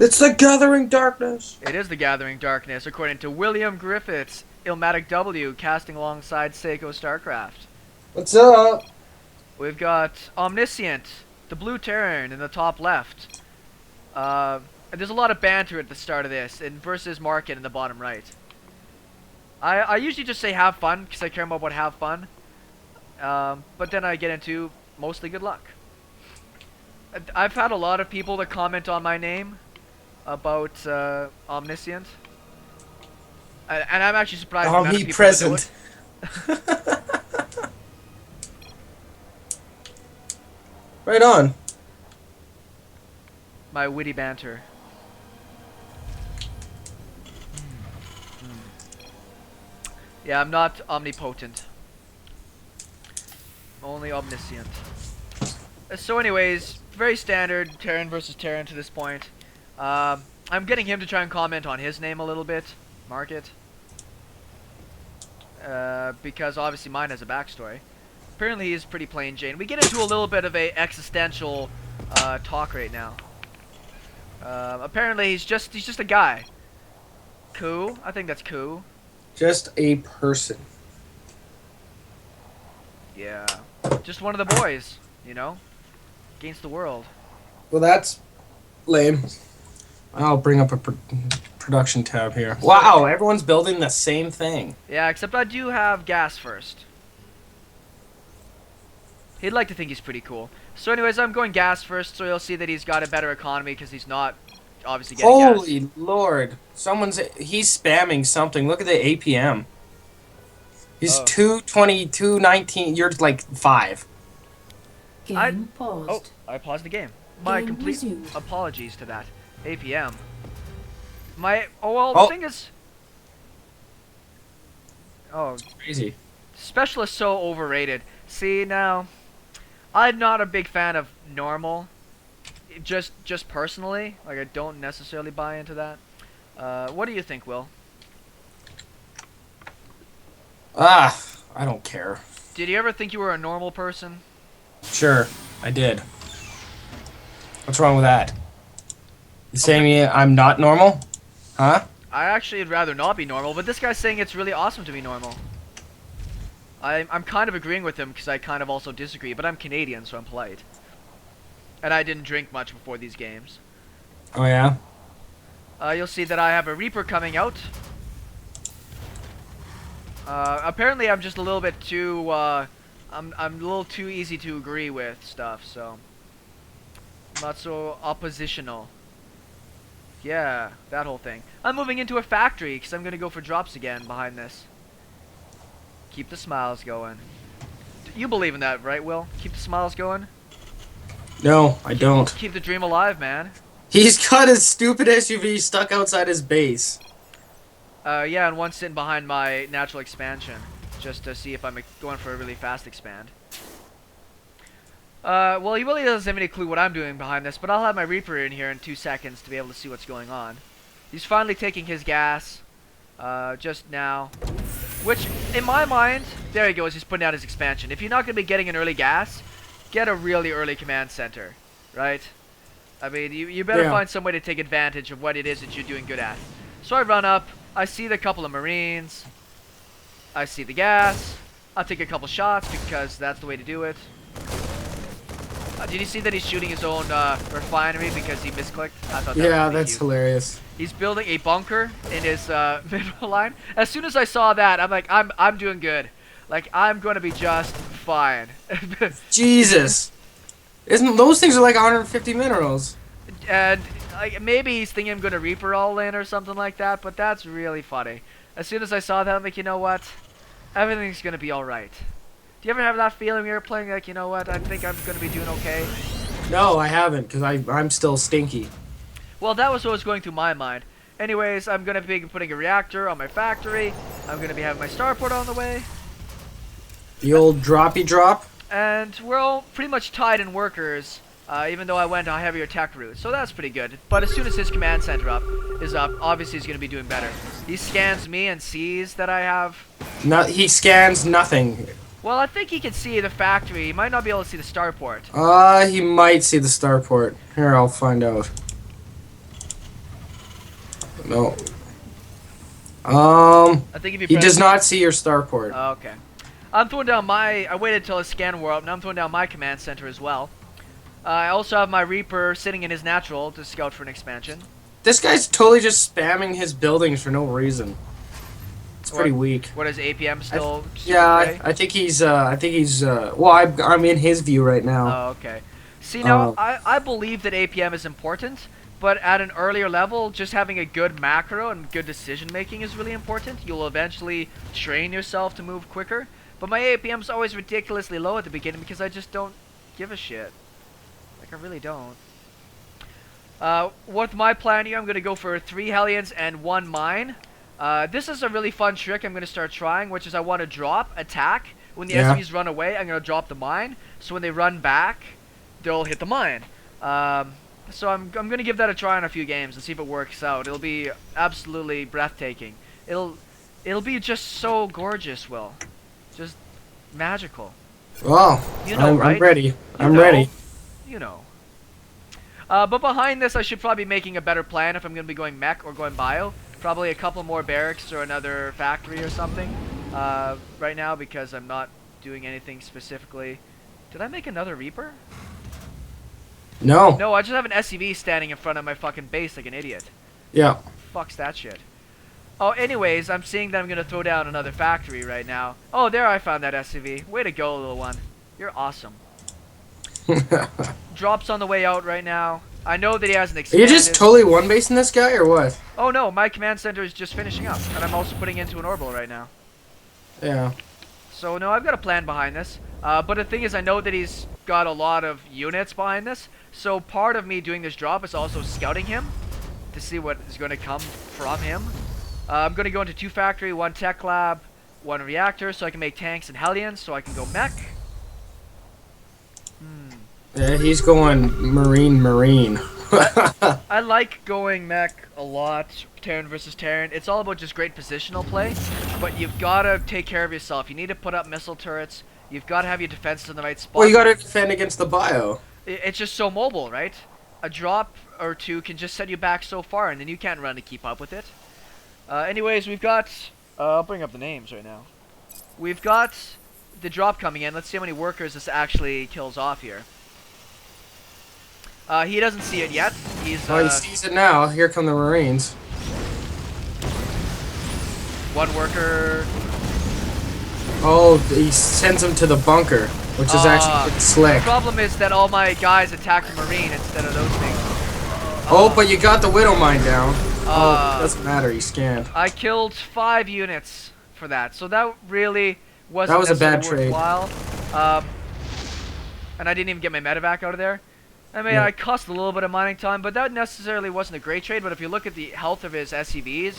It's the Gathering Darkness. It is the Gathering Darkness, according to William Griffiths, Ilmatic W, casting alongside SeKo Starcraft. What's up? We've got Omniscient, the blue Terran in the top left. And there's a lot of banter at the start of this, and versus Market in the bottom right. I usually just say have fun, because I care more about have fun. But then I get into mostly good luck. I've had a lot of people that comment on my name about Omniscient. And I'm actually surprised the amount of people that do Omnipresent. it. Right on. My witty banter. Yeah, I'm not omnipotent. Only omniscient. So anyways, very standard Terran versus Terran to this point. I'm getting him to try and comment on his name a little bit. Market. Because obviously mine has a backstory. Apparently he's pretty plain Jane. We get into a little bit of a existential talk right now. Apparently he's just a guy. Cool. I think that's cool. Just a person. Yeah. Just one of the boys, you know? Against the world. Well, that's lame. I'll bring up a production tab here. Wow, everyone's building the same thing. Yeah, except I do have gas first. He'd like to think he's pretty cool. So anyways, I'm going gas first, so you'll see that he's got a better economy because he's not obviously getting gas. Holy Lord. He's spamming something. Look at the APM. He's 220, 219. You're like 5. Game paused. Oh, I paused the game. My Game complete resumed. apologies to that. APM. The thing is... Oh, Crazy. Specialist so overrated. See, now, I'm not a big fan of normal. Just personally. Like, I don't necessarily buy into that. What do you think, Will? I don't care. Did you ever think you were a normal person? Sure, I did. What's wrong with that? You saying I'm not normal? Huh? I actually would rather not be normal, but this guy's saying it's really awesome to be normal. I'm kind of agreeing with him because I kind of also disagree, but I'm Canadian, so I'm polite. And I didn't drink much before these games. Oh yeah? You'll see that I have a Reaper coming out. Apparently I'm just a little bit too, I'm a little too easy to agree with stuff, so. Not so oppositional. Yeah, that whole thing. I'm moving into a factory because I'm going to go for drops again behind this. Keep the smiles going. You believe in that, right, Will? Keep the smiles going? No, I don't. Keep the dream alive, man. He's got his stupid SUV stuck outside his base. Yeah, and one sitting behind my natural expansion. Just to see if I'm going for a really fast expand. Well, he really doesn't have any clue what I'm doing behind this, but I'll have my Reaper in here in 2 seconds to be able to see what's going on. He's finally taking his gas, just now. Which, in my mind, there he goes, he's putting out his expansion. If you're not going to be getting an early gas, get a really early command center, right? I mean, you better find some way to take advantage of what it is that you're doing good at. So I run up, I see the couple of Marines, I see the gas, I'll take a couple shots because that's the way to do it. Did you see that he's shooting his own refinery because he misclicked? I thought that Yeah, was really that's cute. hilarious. He's building a bunker in his mineral line. As soon as I saw that, I'm like, I'm doing good. Like, I'm going to be just fine. Jesus. Isn't those things are like 150 minerals? And like, maybe he's thinking I'm going to Reaper all in or something like that, but that's really funny. As soon as I saw that, I'm like, you know what? Everything's going to be alright. Do you ever have that feeling when you're playing, like, you know what, I think I'm going to be doing okay? No, I haven't, because I'm still stinky. Well, that was what was going through my mind. Anyways, I'm going to be putting a reactor on my factory. I'm going to be having my starport on the way. The old droppy drop? And we're all pretty much tied in workers, even though I went a heavier tech route. So that's pretty good. But as soon as his command center is up, obviously he's going to be doing better. He scans me and sees that I have... No, he scans nothing. Well, I think he can see the factory. He might not be able to see the starport. He might see the starport. Here, I'll find out. No. I think if you He press... does not see your starport. Oh, okay. I'm throwing down my... I waited till his scan wore up. Now I'm throwing down my command center as well. I also have my Reaper sitting in his natural to scout for an expansion. This guy's totally just spamming his buildings for no reason. It's pretty weak. What is APM still? Yeah, I think he's. Well, I'm in his view right now. Oh, okay. See, now I believe that APM is important, but at an earlier level, just having a good macro and good decision making is really important. You'll eventually train yourself to move quicker. But my APM is always ridiculously low at the beginning because I just don't give a shit. Like, I really don't. With my plan here, I'm going to go for 3 hellions and 1 mine. This is a really fun trick I'm going to start trying, which is I want to drop, attack. When the SVs run away, I'm going to drop the mine. So when they run back, they'll hit the mine. So I'm going to give that a try in a few games and see if it works out. It'll be absolutely breathtaking. It'll be just so gorgeous, Will. Just magical. Well, you know, right? I'm ready. I'm ready. You know. But behind this, I should probably be making a better plan if I'm going to be going mech or going bio. Probably a couple more barracks or another factory or something right now because I'm not doing anything specifically. Did I make another Reaper? No. No, I just have an SCV standing in front of my fucking base like an idiot. Yeah. Fuck's that shit. Oh, anyways, I'm seeing that I'm going to throw down another factory right now. Oh, there I found that SCV. Way to go, little one. You're awesome. Drops on the way out right now. I know that he has an expanded... Are you just totally one-basing this guy, or what? Oh no, my command center is just finishing up, and I'm also putting into an orbital right now. Yeah. So no, I've got a plan behind this. But the thing is, I know that he's got a lot of units behind this, so part of me doing this drop is also scouting him to see what is going to come from him. I'm going to go into 2 factory, 1 tech lab, 1 reactor, so I can make tanks and hellions, so I can go mech. Yeah, he's going marine. I like going mech a lot, Terran versus Terran. It's all about just great positional play, but you've got to take care of yourself. You need to put up missile turrets. You've got to have your defenses in the right spot. Well, you got to defend against the bio. It's just so mobile, right? A drop or 2 can just set you back so far, and then you can't run to keep up with it. Anyways, we've got... I'll bring up the names right now. We've got the drop coming in. Let's see how many workers this actually kills off here. He doesn't see it yet. He sees it now. Here come the Marines. 1 worker. Oh, he sends him to the bunker, which is actually slick. The problem is that all my guys attack the Marine instead of those things. Oh, but you got the Widow Mine down. Doesn't matter. He scanned. I killed 5 units for that, so that really wasn't That was a bad trade. worthwhile. And I didn't even get my medevac out of there. I mean, I cost a little bit of mining time, but that necessarily wasn't a great trade. But if you look at the health of his SCVs,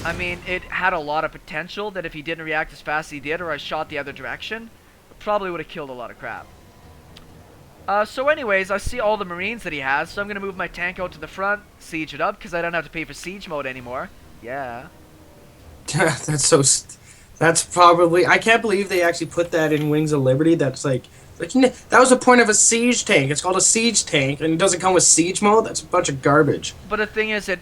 I mean, it had a lot of potential that if he didn't react as fast as he did, or I shot the other direction, it probably would have killed a lot of crap. So anyways, I see all the Marines that he has, so I'm going to move my tank out to the front, siege it up, because I don't have to pay for siege mode anymore. Yeah. That's probably... I can't believe they actually put that in Wings of Liberty. That's like... That was the point of a siege tank. It's called a siege tank, and it doesn't come with siege mode. That's a bunch of garbage. But the thing is, it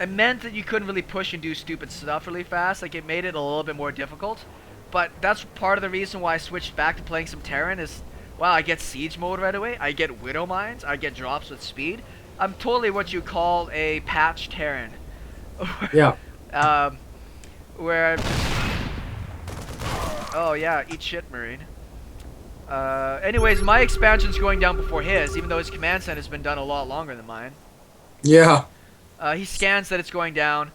meant that you couldn't really push and do stupid stuff really fast. Like, it made it a little bit more difficult. But that's part of the reason why I switched back to playing some Terran is, wow, I get siege mode right away. I get Widow Mines. I get drops with speed. I'm totally what you call a patch Terran. Yeah. Where I'm just... Oh, yeah, eat shit, Marine. Anyways, my expansion's going down before his, even though his command center has been done a lot longer than mine. Yeah. He scans that it's going down.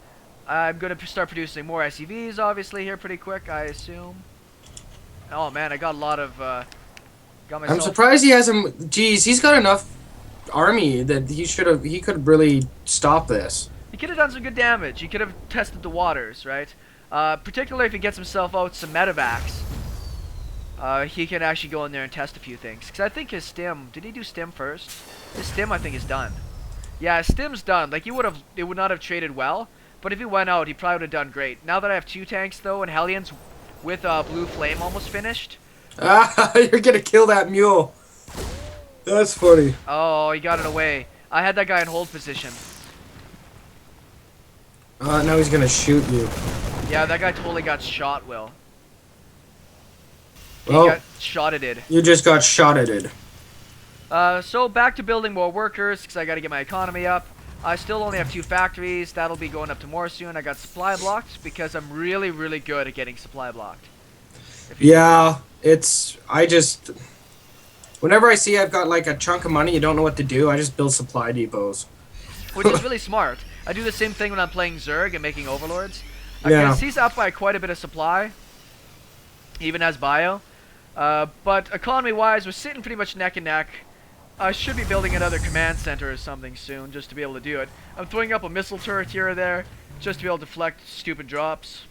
I'm going to start producing more SCVs, obviously, here pretty quick, I assume. Oh, man, I got a lot of, got myself... I'm surprised he hasn't... Geez, he's got enough army that he could really stop this. He could have done some good damage. He could have tested the waters, right? Particularly if he gets himself out some medevacs. He can actually go in there and test a few things. Because I think his stim... Did he do stim first? His stim, I think, is done. Yeah, his stim's done. Like, it would not have traded well. But if he went out, he probably would have done great. Now that I have 2 tanks, though, and hellions with Blue Flame almost finished. You're gonna kill that mule. That's funny. Oh, he got it away. I had that guy in hold position. Now he's gonna shoot you. Yeah, that guy totally got shot, Will. He Well, got shotted. you just got shot at it. So back to building more workers, because I got to get my economy up. I still only have 2 factories. That'll be going up to more soon. I got supply blocked because I'm really, really good at getting supply blocked. Yeah, whenever I see I've got like a chunk of money, you don't know what to do, I just build supply depots. Which is really smart. I do the same thing when I'm playing Zerg and making overlords. Yeah. Because he's up by quite a bit of supply. He even has bio. But economy-wise, we're sitting pretty much neck and neck. I should be building another command center or something soon, just to be able to do it. I'm throwing up a missile turret here or there, just to be able to deflect stupid drops.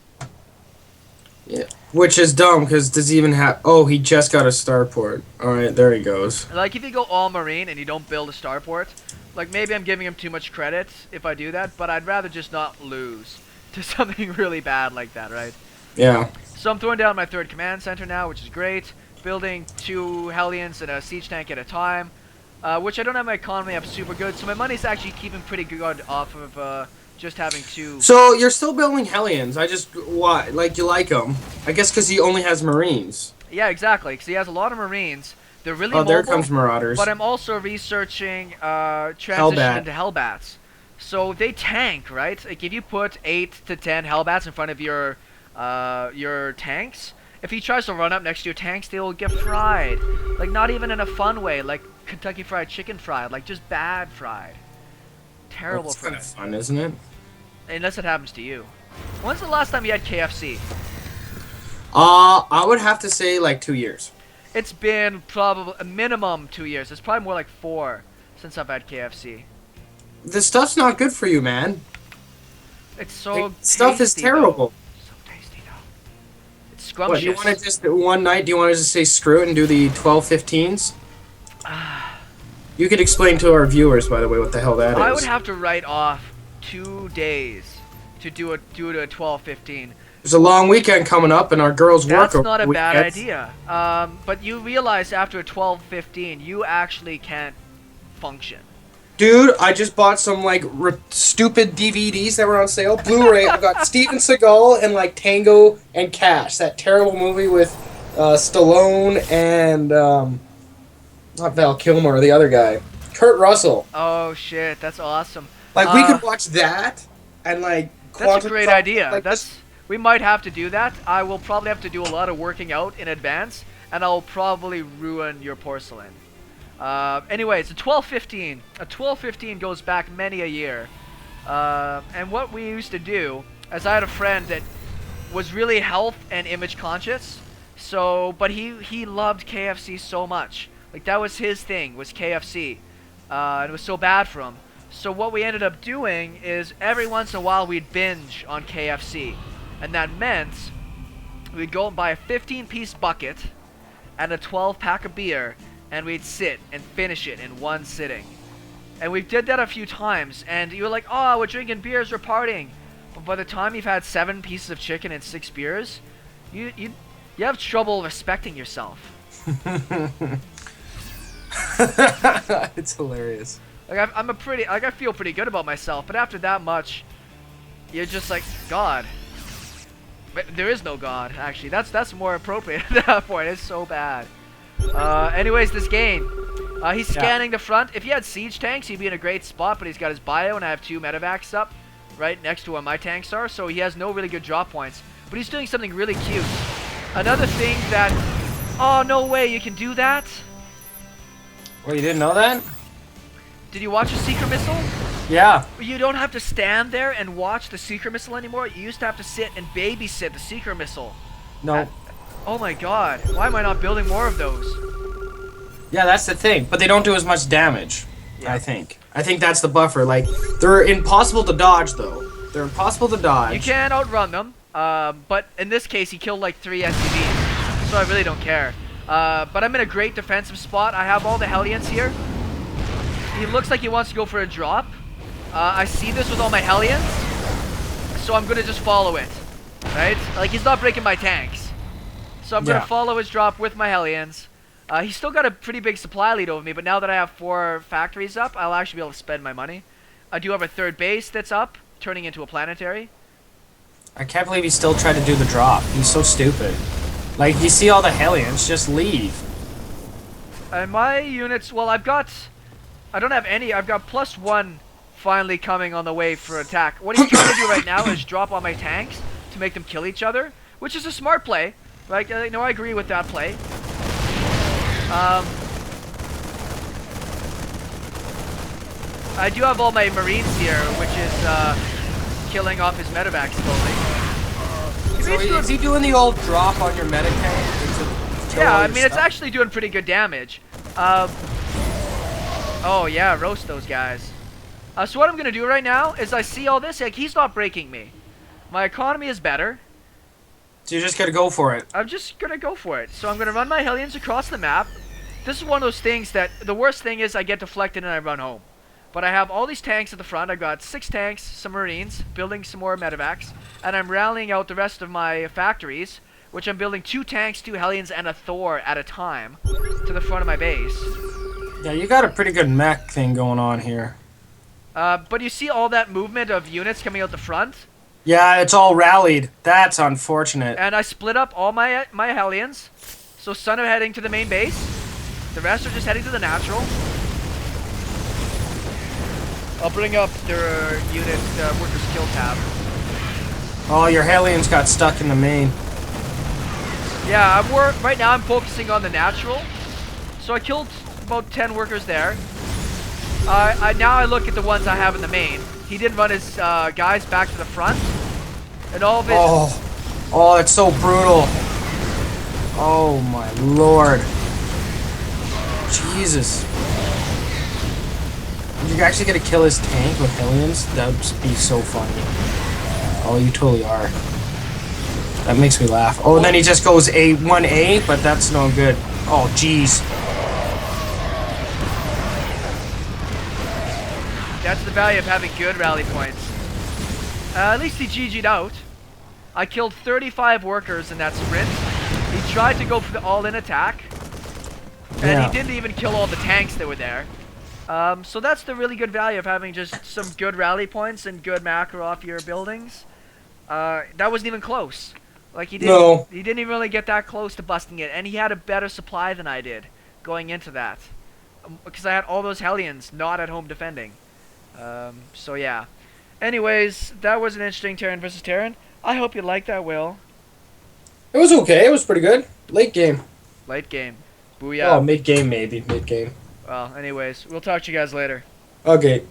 Yeah. Which is dumb, because does he even have... Oh, he just got a starport. Alright, there he goes. Like, if you go all marine and you don't build a starport, like, maybe I'm giving him too much credit if I do that, but I'd rather just not lose to something really bad like that, right? Yeah. So I'm throwing down my 3rd command center now, which is great. Building 2 hellions and a siege tank at a time. Which I don't have my economy up super good, so my money's actually keeping pretty good off of just having 2. So, you're still building hellions. Why? Like, you like them. I guess because he only has marines. Yeah, exactly, because he has a lot of marines. They're really Oh, mobile, there comes marauders. but I'm also researching transition Hellbat. into hellbats. So they tank, right? Like, if you put 8 to 10 hellbats in front of your tanks, if he tries to run up next to your tanks, they will get fried. Like, not even in a fun way, like Kentucky Fried Chicken fried, like just bad fried. Terrible That's kind fried. of fun, isn't it? Unless it happens to you. When's the last time you had KFC? I would have to say like 2 years. It's been probably a minimum 2 years. It's probably more like 4 since I've had KFC. This stuff's not good for you, man. It's so Stuff is tasty, terrible. though. So tasty though. It's What, scrumptious. do you want to just one night? Do you want to just say screw it and do the 12-15s? You could explain to our viewers, by the way, what the hell that is. I would have to write off 2 days to do a 12-15. There's a long weekend coming up, and our girls work. That's not a bad weekends. idea. But you realize after a 12-15, you actually can't function. Dude, I just bought some like stupid DVDs that were on sale. Blu-ray. I've got Steven Seagal and like Tango and Cash, that terrible movie with Stallone and not Val Kilmer, the other guy, Kurt Russell. Oh shit, that's awesome. Like we could watch that and like. That's a great idea. Like We might have to do that. I will probably have to do a lot of working out in advance, and I'll probably ruin your porcelain. Anyways, a 12-15. A 12-15 goes back many a year. And what we used to do, as I had a friend that was really health and image conscious, but he loved KFC so much. Like, that was his thing, was KFC. And it was so bad for him. So what we ended up doing is every once in a while we'd binge on KFC. And that meant we'd go and buy a 15-piece bucket and a 12-pack of beer, and we'd sit and finish it in one sitting. And we did that a few times, and you were like, oh, we're drinking beers, we're partying. But by the time you've had 7 pieces of chicken and 6 beers, you have trouble respecting yourself. It's hilarious. Like, I feel pretty good about myself, but after that much, you're just like, God. But there is no God, actually. That's more appropriate at that point. It's so bad. Anyways, this game. He's scanning the front. If he had siege tanks, he'd be in a great spot, but he's got his bio, and I have 2 medevacs up right next to where my tanks are, so he has no really good drop points. But he's doing something really cute. Another thing that... Oh, no way, you can do that? Well, you didn't know that? Did you watch a Seeker missile? Yeah. You don't have to stand there and watch the Seeker missile anymore. You used to have to sit and babysit the Seeker missile. No. Oh my god. Why am I not building more of those? Yeah, that's the thing. But they don't do as much damage, Yeah. I think. I think that's the buffer. Like, they're impossible to dodge, though. They're impossible to dodge. You can outrun them. But in this case, he killed like 3 SCVs. So I really don't care. But I'm in a great defensive spot. I have all the hellions here. He looks like he wants to go for a drop. I see this with all my hellions. So I'm going to just follow it. Right? Like, he's not breaking my tanks. So I'm going to follow his drop with my hellions. He's still got a pretty big supply lead over me, but now that I have 4 factories up, I'll actually be able to spend my money. I do have a 3rd base that's up. turning into a planetary. I can't believe he still tried to do the drop. He's so stupid. Like, you see all the hellions, just leave. And my units, well, I don't have any. I've got +1 finally coming on the way for attack. What he's trying to do right now is drop on my tanks to make them kill each other, which is a smart play. Like, no, I agree with that play. I do have all my marines here, which is killing off his medevac slowly. So is he doing the old drop on your medic tank? Yeah, I mean, it's actually doing pretty good damage. Oh yeah, roast those guys. So what I'm gonna do right now is I see all this, like, he's not breaking me. My economy is better. So you're just gonna go for it. I'm just gonna go for it. So I'm gonna run my hellions across the map. This is one of those things that, the worst thing is I get deflected and I run home. But I have all these tanks at the front. I've got 6 tanks, some marines, building some more medevacs, and I'm rallying out the rest of my factories, which I'm building 2 tanks, 2 hellions, and a Thor at a time to the front of my base. Yeah, you got a pretty good mech thing going on here. But you see all that movement of units coming out the front? Yeah, it's all rallied. That's unfortunate. And I split up all my hellions. So some are heading to the main base. The rest are just heading to the natural. I'll bring up their unit worker skill tab. Oh, your hellions got stuck in the main. Yeah, right now I'm focusing on the natural. So I killed about 10 workers there. Now I look at the ones I have in the main. He did run his guys back to the front. And all of his... Oh, it's so brutal. Oh my lord. Jesus. You're actually gonna kill his tank with hellions? That would be so funny. Oh, you totally are. That makes me laugh. Oh, and then he just goes 1A, but that's no good. Oh, jeez. That's the value of having good rally points. At least he GG'd out. I killed 35 workers in that sprint. He tried to go for the all-in attack. And he didn't even kill all the tanks that were there. So that's the really good value of having just some good rally points and good macro off your buildings. That wasn't even close. Like, he didn't even really get that close to busting it. And he had a better supply than I did going into that. Because I had all those hellions not at home defending. So yeah. Anyways, that was an interesting Terran versus Terran. I hope you liked that, Will. It was okay. It was pretty good. Late game. Late game. Booyah. Oh, mid game maybe. Mid game. Well, anyways, we'll talk to you guys later. Okay.